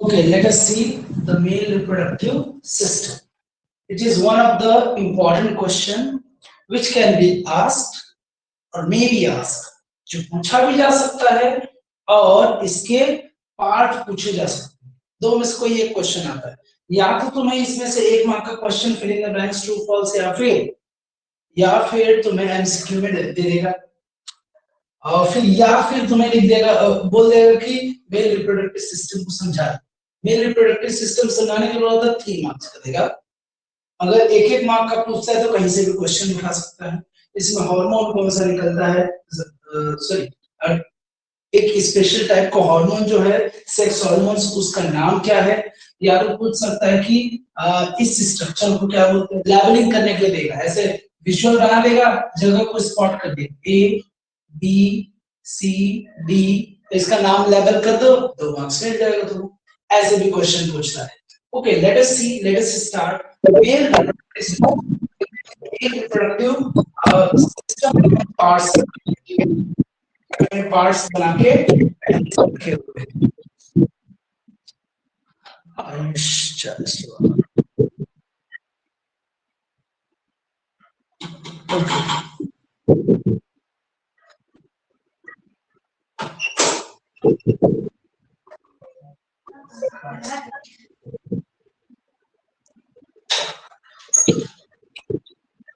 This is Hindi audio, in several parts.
Okay, let us see the male reproductive system. It is one of the important question which can be asked और मे बी आस्क, जो पूछा भी जा सकता है और इसके पार्ट पूछे जा सकते हैं। दो में से कोई एक क्वेश्चन आता है, या तो तुम्हें इसमें से एक मार्क का question fill in the blanks true false या फिर तुम्हें एमसीक्यू में दे देगा और फिर या फिर तुम्हें लिख देगा, बोल देगा कि मेल रिप्रोडक्टिव सिस्टम को समझा। मेल रिप्रोडक्टिव सिस्टम समझाने के बाद 3 मार्क्स का देगा। अगर एक एक मार्क का पूछता है तो कहीं से भी क्वेश्चन उठा सकता है। इसमें हार्मोन कौन सा निकलता है, सॉरी एक स्पेशल टाइप का हार्मोन जो है सेक्स हार्मोन्स, उसका नाम क्या है, या तो पूछ सकता है कि इस स्ट्रक्चर को क्या बोलते हैं। लेबलिंग करने के लिए देगा, ऐसे विजुअल बना देगा, जगह को स्पॉट कर देगा ए बी सी डी, इसका नाम लेबल कर दो, 2 मार्क्स मिल जाएगा तुमको। ऐसे भी क्वेश्चन पूछता है। Okay, let us start male reproductive system parts बना के रखे हुए हैं।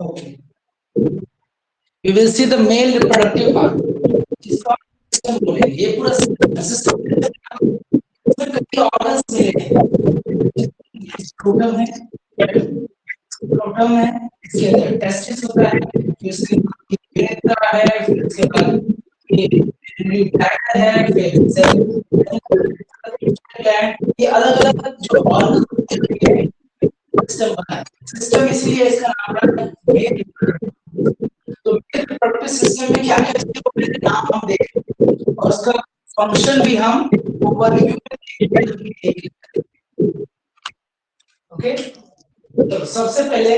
Okay. We will see the male reproductive part. इसका सिस्टम बोलेंगे, ये पूरा सिस्टम इसमें कई ऑर्गन्स मिले हैं। स्क्रोटम है, स्क्रोटम है, इसके अंदर टेस्टिस होता है, फिर इसके बाद यूरेथ्रा है, फिर इसके बाद ये ब्लैडर है, फिर सेल ग्लैंड, ये अलग-अलग जो ऑर्गन सिस्टम बना है। सिस्टम इसलिए इसका नाम रखा है मेल रिप्रोडक्टिव। तो मेल रिप्रोडक्टिव सिस्टम में क्या-क्या चीजों के नाम हम देखेंगे और उसका फंक्शन भी हम ओवरव्यू में देखेंगे। ओके, तो सबसे पहले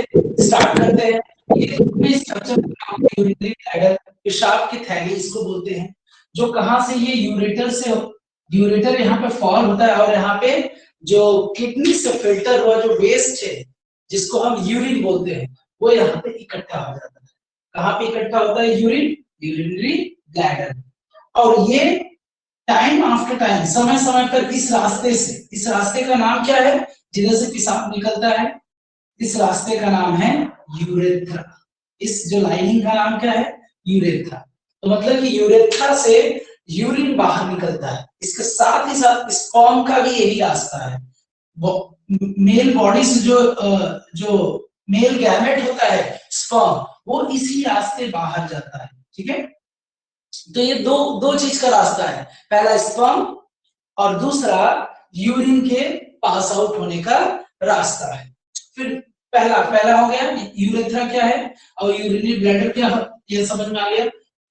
स्टार्ट करते हैं। ये पूरी स्ट्रक्चर यूरिनरी ब्लैडर, पेशाब की थैली इसको बोलते हैं, जो कहां से ये यूरेटर यहाँ पे फॉर्म होता है और यहाँ पे जो किडनी से फिल्टर हुआ जो वेस्ट है जिसको हम यूरिन बोलते हैं, वो यहाँ पे इकट्ठा हो जाता है। कहाँ पे इकट्ठा होता है? Urinary bladder. और ये टाइम आफ्टर टाइम, समय समय पर इस रास्ते का नाम क्या है जिधर से पेशाब निकलता है? इस रास्ते का नाम है यूरेथ्रा। इस जो लाइनिंग का नाम क्या है? यूरेथ्रा। तो मतलब कि यूरेथ्रा से यूरिन बाहर निकलता है। इसके साथ ही साथ स्पर्म का भी यही रास्ता है। मेल बॉडी से जो मेल गैमेट होता है स्पर्म, वो इसी रास्ते बाहर जाता है। ठीक है, तो ये दो चीज का रास्ता है, पहला स्पर्म और दूसरा यूरिन के पास आउट होने का रास्ता है। फिर पहला हो गया यूरेथ्रा क्या है और यूरिनरी ब्लैडर क्या है, ये समझ में आ गया।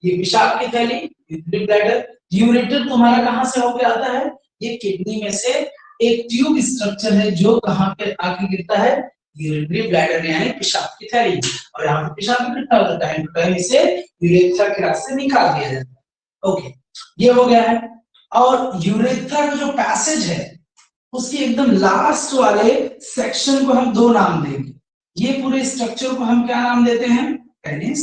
ये पेशाब की थैली यूरिनरी ब्लैडर। यूरेटर तुम्हारा कहां से होकर आता है? ये किडनी में से एक ट्यूब स्ट्रक्चर है जो कहां पे आके गिरता है? यूरिनरी ब्लैडर यानी पेशाब की थैली, और यहाँ पे पेशाब इकट्ठा होता है, टाइम टू टाइम इसे यूरेथ्रा के रास्ते निकाल दिया जाता है। ओके, ये हो गया है। और यूरेथ्रा का जो पैसेज है उसके एकदम लास्ट वाले सेक्शन को हम 2 नाम देंगे। ये पूरे स्ट्रक्चर को हम क्या नाम देते हैं? पेनिस।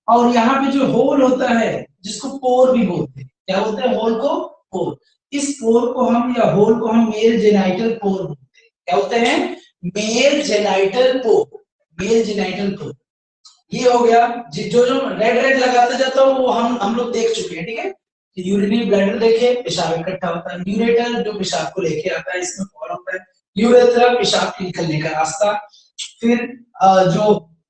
और यहाँ पे जो होल होता है जिसको पोर भी बोलते हैं, क्या बोलते हैं? होल को पोर। इस पोर को हम या होल को हम मेल जेनाइटल पोर बोलते हैं। क्या बोलते हैं? मेल जेनाइटल पोर। मेल जेनाइटल पोर ये हो गया। जो रेड लगाते जाता है वो हम लोग देख चुके हैं। ठीक है, यूरिनरी ब्लैडर देखे, पेशाब इकट्ठा होता है। यूरेटर जो पेशाब को लेके आता है, इसमें फॉल होता है। यूरेथ्रा पेशाब के निकलने का रास्ता। फिर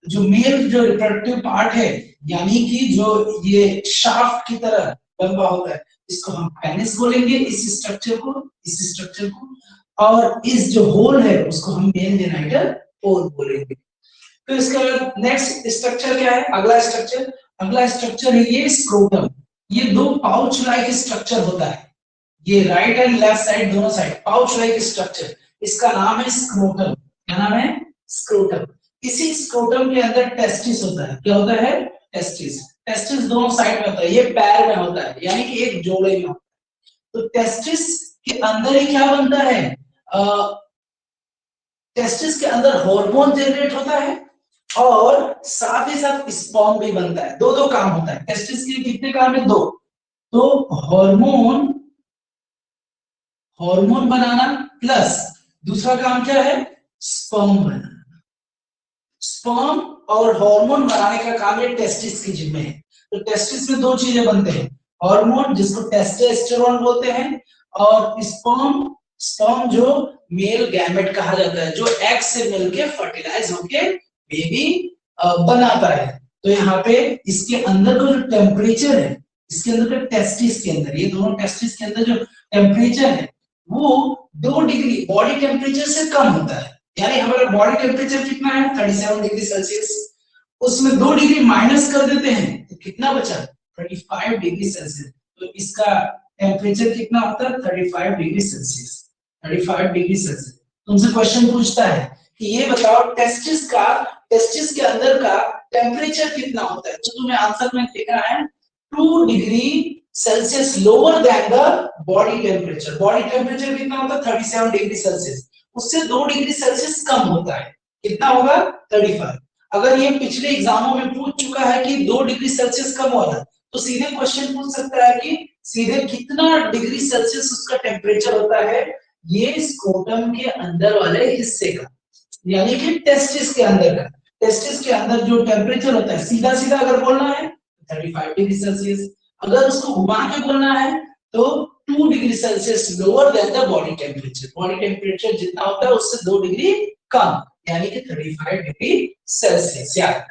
जो मेल जो रिप्रोडक्टिव पार्ट है यानी कि जो ये शाफ्ट की तरह लंबा होता है, इसको हम पेनिस बोलेंगे, इस स्ट्रक्चर को। और इस जो होल है उसको हम मेल जेनाइटल पोर बोलेंगे। तो इसके बाद नेक्स्ट स्ट्रक्चर क्या है? अगला स्ट्रक्चर है ये स्क्रोटम। ये 2 पाउच लाइक स्ट्रक्चर होता है, ये राइट एंड लेफ्ट साइड दोनों साइड पाउच लाइक स्ट्रक्चर, इसका नाम है स्क्रोटम। क्या नाम है? स्क्रोटम। इसी स्क्रोटम के अंदर टेस्टिस होता है। क्या होता है? टेस्टिस दोनों साइड में होता है, ये पैर में होता है यानी कि एक जोड़े में होता है। तो टेस्टिस कि अंदर ही क्या बनता है, टेस्टिस के अंदर हार्मोन जनरेट होता है और साथ ही साथ स्पर्म भी बनता है। दो दो काम होता है टेस्टिस के, कितने काम है, दो। तो हार्मोन हार्मोन बनाना प्लस दूसरा काम क्या है, स्पर्म बनाना। स्पर्म और हार्मोन बनाने का काम ये टेस्टिस की जिम्मे है। तो टेस्टिस में दो चीजें बनते हैं, हार्मोन जिसको टेस्टोस्टेरोन बोलते हैं, और स्पर्म, स्पर्म जो मेल गैमेट कहा जाता है, जो एग से मिलके फर्टिलाइज होके बेबी बनाता है। तो यहाँ पे इसके अंदर का जो टेम्परेचर है, इसके अंदर का टेस्टिस के अंदर, ये दोनों टेस्टिस के अंदर जो टेम्परेचर है वो 2 डिग्री बॉडी टेम्परेचर से कम होता है। यानी हमारा बॉडी टेम्परेचर कितना है, 37 डिग्री सेल्सियस, उसमें 2 डिग्री माइनस कर देते हैं तो कितना बचा, 35 डिग्री सेल्सियस। तो इसका टेम्परेचर कितना होता है, 35 डिग्री सेल्सियस। 35 degree Celsius. तुमसे क्वेश्चन पूछता है कि ये बताओ टेस्टिस के अंदर का टेम्परेचर कितना होता है, तो तुम्हें आंसर में लिखना है 2 degree Celsius lower than the body temperature. Body temperature कितना होता है, 37 डिग्री सेल्सियस, उससे 2 डिग्री सेल्सियस कम होता है, कितना होगा, 35। अगर ये पिछले एग्जामों में पूछ चुका है कि 2 डिग्री सेल्सियस कम हो रहा, तो सीधे क्वेश्चन पूछ सकता है कि सीधे कितना डिग्री सेल्सियस उसका टेम्परेचर होता है, ये स्क्रोटम के अंदर वाले हिस्से का, यानी कि टेस्टिस के अंदर का। टेस्टिस के अंदर जो टेम्परेचर होता है, सीधा सीधा अगर बोलना है 35 डिग्री सेल्सियस, अगर उसको घुमा के बोलना है तो 2 degree Celsius lower than the body temperature. Body temperature जितना होता है उससे 2 डिग्री कम, यानी कि 35 डिग्री सेल्सियस। याद,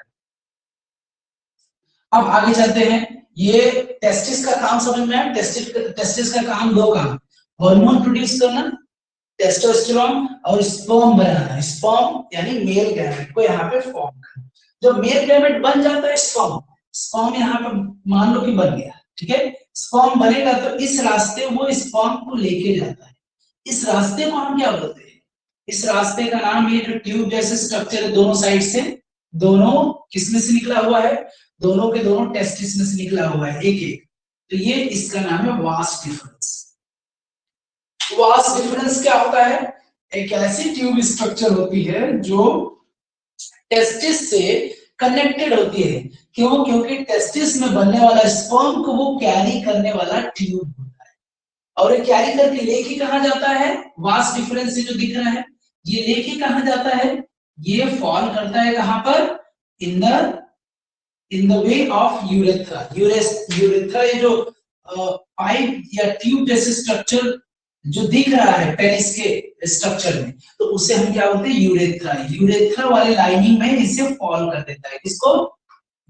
अब आगे चलते हैं। ये टेस्टिस का काम समझ में आया। टेस्टिस का काम, दो काम, हार्मोन प्रोड्यूस करना टेस्टोस्टेरोन, और स्पर्म बनाना। स्पर्म यानी मेल गैमेट को यहाँ पे फॉर्म करना। जब मेल गैमेट बन जाता है, स्पर्म स्पर्म यहाँ पे मान लो कि बन गया, ठीक है, स्पर्म बनेगा तो इस रास्ते वो स्पर्म को लेके जाता है। इस रास्ते को हम क्या बोलते हैं, इस रास्ते का नाम, ये जो ट्यूब जैसे स्ट्रक्चर है दोनों साइड से, दोनों किसमें से निकला हुआ है, दोनों के दोनों टेस्टिस में से निकला हुआ है एक एक, तो ये इसका नाम है वास डिफरेंस। वास डिफरेंस क्या होता है, एक ऐसी ट्यूब स्ट्रक्चर होती है जो टेस्टिस से कनेक्टेड होती है। क्यों, क्योंकि टेस्टिस में बनने वाला स्पर्म को वो कैरी करने वाला ट्यूब होता है, और ये कैरी करके लेके कहां जाता है, वास डिफरेंस से जो दिख रहा है, ये लेके कहां जाता है, ये फॉल करता है कहां पर, in the way of urethra. Urethra ये जो पाइप या ट्यूब जैसे स्ट्रक्चर जो दिख रहा है पेनिस के स्ट्रक्चर में, तो उसे हम क्या बोलते हैं, यूरेथ्रा। यूरेथ्रा वाले लाइनिंग में इसे फॉल कर देता है, किसको,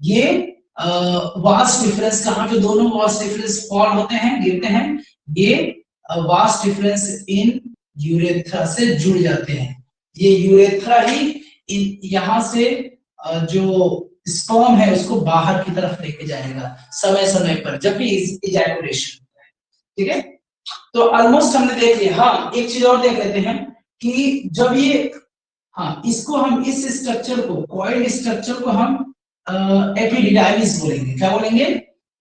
ये वास डिफरेंस, कहां पे दोनों वास डिफरेंस फॉल होते हैं, गिरते हैं, ये वास डिफरेंस इन यूरेथ्रा से जुड़ जाते हैं। ये यूरेथ्रा ही यहां से जो स्पर्म है उसको बाहर की तरफ लेके जाएगा समय समय पर, जब भी इजैकुलेशन होता है, ठीक है। तो ऑलमोस्ट हमने देख लिया। हाँ, एक चीज और देख लेते हैं कि जब ये, हाँ, इसको हम, इस स्ट्रक्चर को, कॉइल्ड स्ट्रक्चर को हम एपिडिडाइमिस बोलेंगे। क्या बोलेंगे,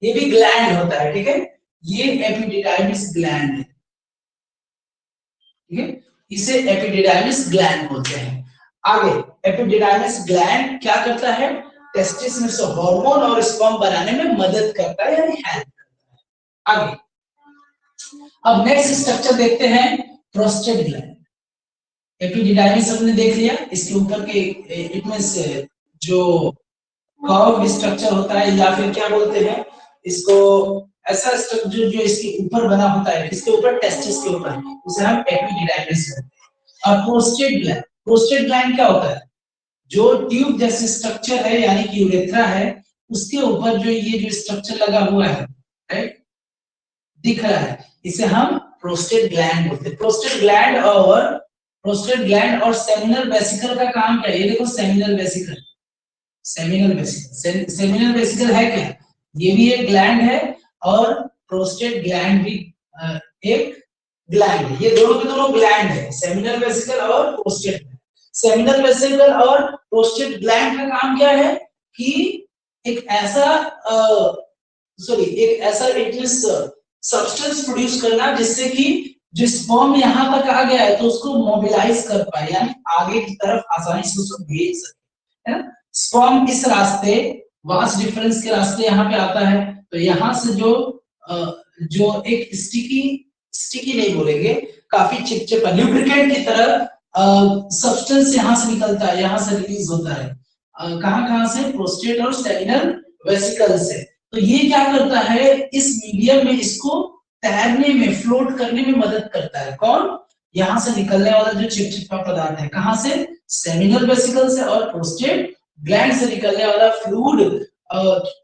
ये भी ग्लैंड होता है, ठीक है, ये एपिडिडाइमिस ग्लैंड है, ठीक है, इसे एपिडिडाइमिस ग्लैंड बोलते हैं। आगे, एपिडिडाइमिस ग्लैंड क्या करता है, टेस्टिस में से हार्मोन और स्पर्म बनाने में मदद करता है, यानी हेल्प करता है। आगे, अब नेक्स्ट स्ट्रक्चर देखते हैं, प्रोस्टेट ग्लैंड। एपिडिडाइमिस हमने देख लिया, इसके ऊपर के इट मींस जो कर्व स्ट्रक्चर होता है, या फिर क्या बोलते हैं इसको, ऐसा स्ट्रक्चर जो इसके ऊपर बना होता है, इसके ऊपर टेस्टिस के ऊपर, उसे हम एपिडिडाइमिस बोलते हैं। और प्रोस्टेट ग्लैंड क्या होता है, जो ट्यूब जैसे स्ट्रक्चर है यानी कि यूरेथ्रा है, उसके ऊपर जो ये जो स्ट्रक्चर लगा हुआ है, राइट, दिख रहा है, इसे हम प्रोस्टेट ग्लैंड बोलते हैं। प्रोस्टेट ग्लैंड और सेमिनल वेसिकल का काम क्या है, ये देखो सेमिनल वेसिकल, सेमिनल वेसिकल है क्या, ये भी एक ग्लैंड है, और प्रोस्टेट ग्लैंड भी एक ग्लैंड है। ये दोनों के दोनों ग्लैंड है, सेमिनल वेसिकल और प्रोस्टेट। सेमिनल वेसिकल और प्रोस्टेट ग्लैंड का काम क्या है कि एक ऐसा एक ऐसा सब्सटेंस प्रोड्यूस करना जिससे कि जो स्पर्म यहाँ तक आ गया है तो उसको मोबिलाइज कर पाए, यानी आगे की तरफ आसानी से उसको भेज सके, है ना। स्पर्म इस रास्ते वास डिफरेंस के रास्ते यहाँ पे आता है, तो यहाँ से जो एक स्टिकी नहीं बोलेंगे, काफी चिपचिपा ल्यूब्रिकेंट की तरह सब्सटेंस यहाँ से निकलता है, यहाँ से रिलीज होता है। कहाँ से, प्रोस्टेट और सेमिनल वेसिकल से। तो ये क्या करता है, इस मीडियम में इसको तैरने में, फ्लोट करने में मदद करता है। कौन, यहाँ से निकलने वाला जो चिपचिपा पदार्थ है, कहाँ से, सेमिनल वेसिकल से और प्रोस्टेट ग्लैंड से निकलने वाला फ्लूइड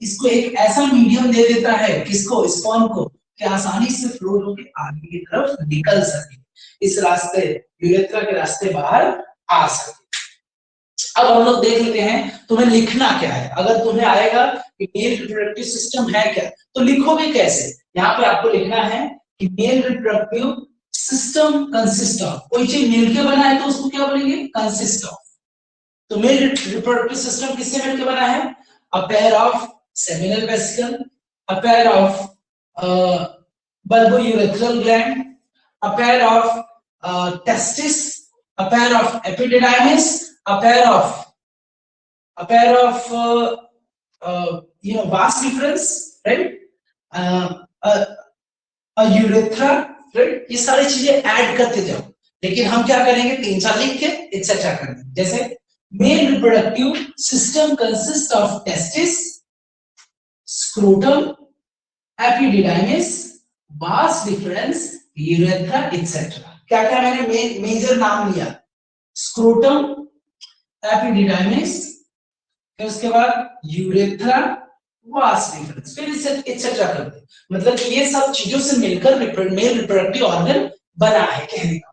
इसको एक ऐसा मीडियम दे देता है, किसको, स्पर्म को, कि आसानी से फ्लोट होकर आगे की तरफ निकल सके, इस रास्ते यूरेथ्रा के रास्ते बाहर आ सके। अब हम लोग देख लेते हैं तुम्हें लिखना क्या है। अगर तुम्हें आएगा कि मेल रिप्रोडक्टिव सिस्टम है क्या, तो लिखोगे कैसे। यहाँ पे आपको लिखना है कि male reproductive system consist of, कोई चीज मिलके बना है तो उसको क्या बोलेंगे, कंसिस्ट ऑफ। तो मेल रिप्रोडक्टिव सिस्टम किससे मिलकर बना है, a pair of seminal vesicle, a pair of bulbourethral gland, a pair of testis, a pair of epididymis, a pair of vas deferens, right, a urethra, right। ये सारी चीजें ऐड करते जाओ, लेकिन हम क्या करेंगे, 3-4 लिख के एक्सेट्रा कर देंगे। जैसे male reproductive system consist of testis, scrotum, epididymis, vas deferens, urethra etcetera. क्या क्या मैंने मेजर नाम लिया, स्क्रोटम, एपिडिडाइमिस, फिर उसके बाद यूरेथ्रा, वास डिफरेंस, फिर इसे एक्सेट्रा कर दे। मतलब ये सब चीजों से मिलकर मेल रिप्रोडक्टिव ऑर्गन बना है, कहने का।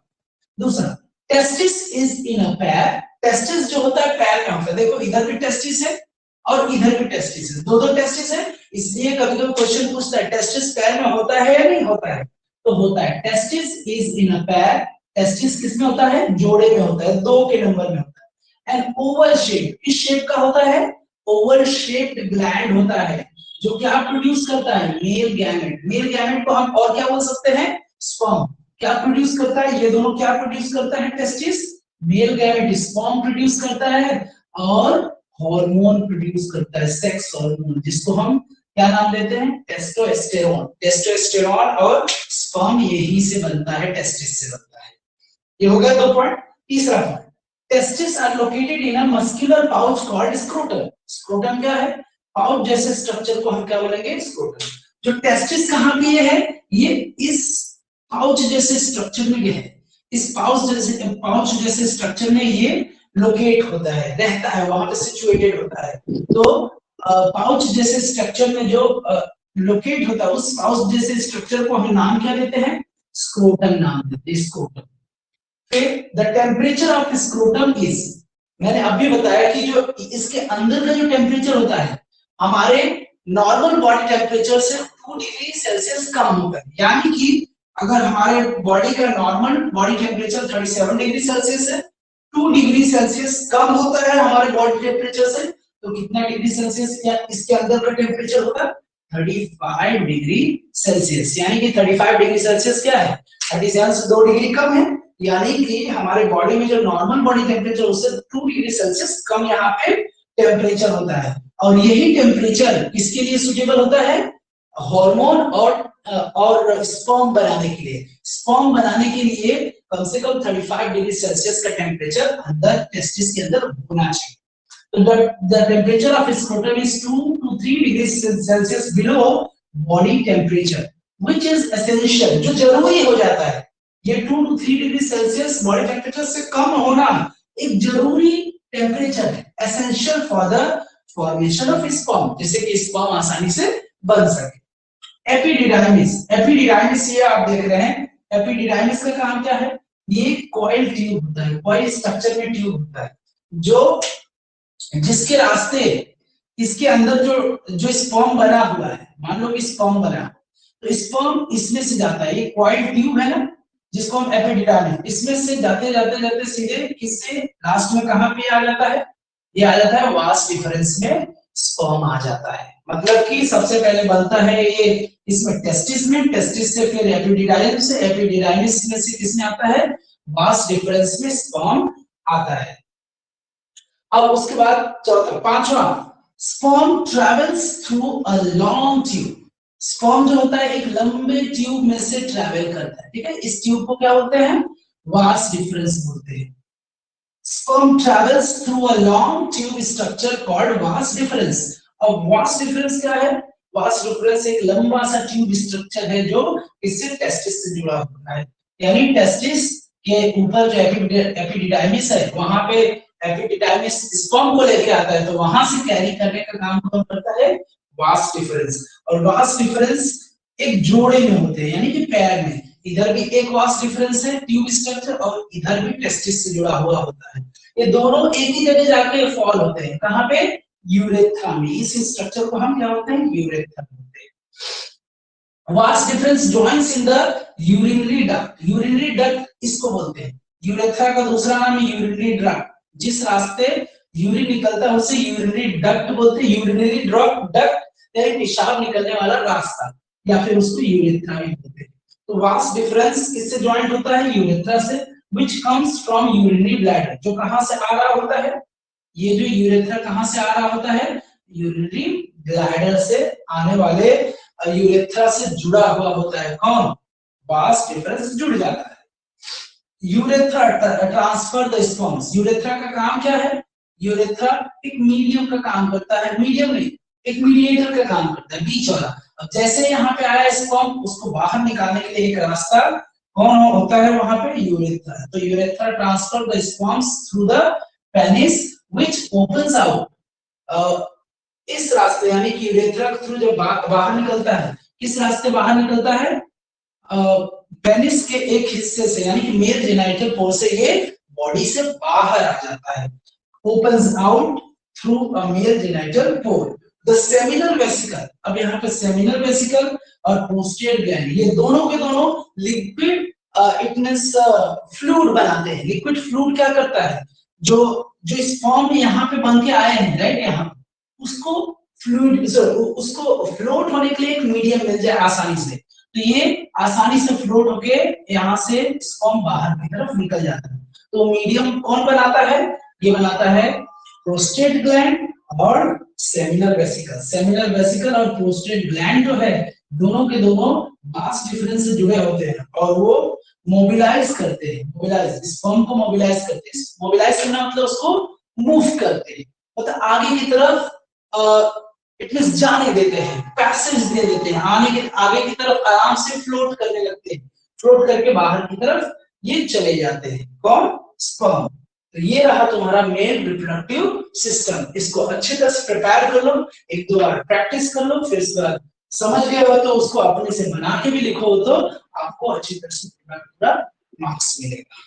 दूसरा, testis is in a pair. Testis जो होता है पैर में होता है, देखो इधर भी टेस्टिस है और इधर भी टेस्टिस है, दो टेस्टिस है। इसलिए कभी कभी क्वेश्चन पूछता है टेस्टिस पैर में होता है या नहीं होता है, तो होता है। Testis is in a pair, testis किसमें होता है, जोड़े में होता है, 2 के नंबर में होता है। एंड ओवल शेप, किस शेप का होता है, ओवल शेप्ड ग्लैंड होता है, जो क्या प्रोड्यूस करता है, मेल गैमेट। मेल गैमेट को हम और क्या बोल सकते हैं, स्पर्म। क्या प्रोड्यूस करता है, ये दोनों क्या प्रोड्यूस करता है, testis, male gamete sperm produce करता है, और हार्मोन प्रोड्यूस करता है, सेक्स हार्मोन, जिसको हम क्या नाम देते हैं, टेस्टोस्टेरोन। टेस्टोस्टेरोन और स्पर्म यही से बनता है, टेस्टिस से बनता है। ये हो गया 2 पॉइंट। तीसरा point, testes are located in a muscular pouch called scrotum. Scrotum क्या है, पाउच जैसे स्ट्रक्चर को हम क्या बोलेंगे, स्क्रोटम। जो टेस्टिस कहाँ पे है, ये इस पाउच जैसे स्ट्रक्चर में है, इस पाउच जैसे स्ट्रक्चर में ये लोकेट होता है, रहता है, वहां पे सिचुएटेड होता है। तो पाउच जैसे स्ट्रक्चर में जो लोकेट होता है, उस पाउच जैसे स्ट्रक्चर को हम नाम क्या देते हैं, स्क्रोटम नाम देते हैं, स्क्रोटम। फिर the temperature of scrotum is, मैंने अभी बताया कि जो इसके अंदर का जो टेम्परेचर होता है, हमारे नॉर्मल बॉडी टेम्परेचर से 2 डिग्री सेल्सियस कम होता है। यानी कि अगर हमारे बॉडी का normal body temperature 37 degree Celsius है, 2 डिग्री सेल्सियस कम होता है हमारे बॉडी टेम्परेचर से, तो कितना डिग्री सेल्सियस या इसके अंदर का टेम्परेचर होगा, 35 डिग्री सेल्सियस। यानी कि 35 डिग्री सेल्सियस क्या है, 37 से 2 डिग्री कम है, यानी कि हमारे बॉडी में जो नॉर्मल बॉडी टेम्परेचर उससे 2 डिग्री सेल्सियस कम यहाँ पे टेम्परेचर होता है। और यही टेम्परेचर किसके लिए सुटेबल होता है, हार्मोन और स्पर्म बनाने के लिए। स्पर्म बनाने के लिए कम से कम 35 डिग्री सेल्सियस का टेम्परेचर अंदर टेस्टिस के अंदर होना चाहिए। तो the temperature of scrotum is 2 to 3 degrees Celsius below body temperature, which is essential, जो जरूरी हो जाता है। ये 2 to 3 degree Celsius body temperature से कम होना एक जरूरी टेम्परेचर है, essential for the formation of sperm, जिससे कि स्पर्म आसानी से बन सके। एपिडिडाइमिस, एपिडिडाइमिस ये आप देख रहे हैं, एपिडिडाइमिस का काम क्या है, ये कॉइल ट्यूब होता है, कॉइल स्ट्रक्चर में ट्यूब होता है, जो जिसके रास्ते इसके अंदर जो स्पर्म बना हुआ है, मान लो कि स्पर्म बना, तो स्पर्म इसमें से जाता है, ये कॉइल ट्यूब है ना, जिसको हम एपिडिडाइमिस, इसमें से जाते जाते जाते सीधे किससे लास्ट में कहां पे आ जाता है, ये आ जाता है वास डिफरेंस में स्पर्म आ जाता है। मतलब कि सबसे पहले बनता है ये इसमें टेस्टिस में, टेस्टिस से फिर एपिडिडाइमिस से, एपिडिडाइमिस में से किसमें आता है, वास डिफरेंस में स्पर्म आता है। अब उसके बाद चौथा पांचवा, sperm travels through a long tube. Sperm जो होता है एक लंबे ट्यूब में से ट्रैवल करता है, ठीक है, इस ट्यूब को क्या बोलते हैं, वास डिफरेंस बोलते हैं। Sperm travels through a long tube structure called vas deferens। अब vas deferens क्या है, vas deferens एक लंबा सा ट्यूब स्ट्रक्चर है जो इससे टेस्टिस से जुड़ा होता है, यानी टेस्टिस के ऊपर जो एपिडिडाइमिस है वहां पे एपिडिडाइमिस स्पर्म को लेके आता है, तो वहां से कैरी करने का काम कौन करता है, vas deferens। और vas deferens एक जोड़े में होते हैं, यानी कि पैर में, इधर भी एक वास डिफरेंस है ट्यूब स्ट्रक्चर और इधर भी टेस्टिस से जुड़ा हुआ होता है। ये दोनों एक ही जगह जाके फॉल होते हैं, कहां पे, यूरेथ्रा में। इस स्ट्रक्चर को हम क्या बोलते हैं, यूरेथ्रा बोलते हैं। Vas deferens joins in the urinary duct. Urinary duct इसको बोलते हैं, यूरेथ्रा का दूसरा नाम है यूरिनरी डक्ट। जिस रास्ते यूरिन निकलता है उसे यूरिनरी डक्ट बोलते हैं। यूरिनरी डक्ट यानी पेशाब निकलने वाला रास्ता, या फिर उसको यूरेथ्रा भी बोलते हैं। तो वास डिफरेंस किससे ज्वाइंट होता है, यूरेथ्रा से, which comes from urinary bladder। जो कहां से आ रहा होता है, ये जो यूरेथ्रा कहां से आ रहा होता है, यूरिनरी ब्लैडर से आने वाले यूरेथ्रा से जुड़ा हुआ होता है कौन, वास डिफरेंस जुड़ जाता है। Urethra transfer the sperms. Urethra का काम क्या है, यूरेथ्रा एक मीडियम का काम करता है, मीडियम नहीं एक मीडिएटर का काम करता है, बीच वाला। अब जैसे यहाँ पे आया स्पर्म, उसको बाहर निकालने के लिए एक रास्ता कौन होता है वहां पे, यूरेथ्रा। तो urethra transfer the sperms through the penis which opens out. इस रास्ते यानी कि यूरेथ्रा के थ्रू जब बाहर निकलता है, किस रास्ते बाहर निकलता है, पेनिस के एक हिस्से से, यानी कि मेल जेनिटल पोर से ये बॉडी से बाहर आ जाता है, opens out through a male genital pore. The seminal vesicle, अब यहाँ पे सेमिनल वेसिकल और पोस्टीरियर ग्लैंड, ये दोनों के दोनों लिक्विड इट मींस फ्लूइड बनाते हैं। लिक्विड फ्लूइड क्या करता है, जो जो स्पर्म यहाँ पे बन के आए हैं, राइट, यहाँ उसको फ्लूइड, उसको फ्लोट होने के लिए एक मीडियम मिल जाए आसानी से, तो ये आसानी से फ्लोट होके यहाँ से स्पर्म बाहर की तरफ निकल जाता है। तो मीडियम कौन बनाता है, ये बनाता है प्रोस्टेट ग्लैंड और सेमिनल वेसिकल। सेमिनल वेसिकल और प्रोस्टेट ग्लैंड जो है दोनों के दोनों वास डिफरेंस से जुड़े होते हैं और वो मोबिलाइज करते हैं, मोबिलाइज स्पर्म को मोबिलाइज करते हैं। मोबिलाइज करना मतलब उसको मूव करते हैं, मतलब आगे की तरफ इट मींस जाने देते हैं, पैसेज दे देते हैं, आगे की तरफ आराम से फ्लोट करने लगते हैं, फ्लोट करके बाहर की तरफ ये चले जाते हैं, कौन, स्पर्म। तो ये रहा तुम्हारा मेल रिप्रोडक्टिव सिस्टम। इसको अच्छी तरह से प्रिपेयर कर लो, एक दो बार प्रैक्टिस कर लो, फिर इसके बाद समझ गए हो तो उसको अपने से बना के भी लिखो तो आपको अच्छी तरह से पूरा मार्क्स मिलेगा।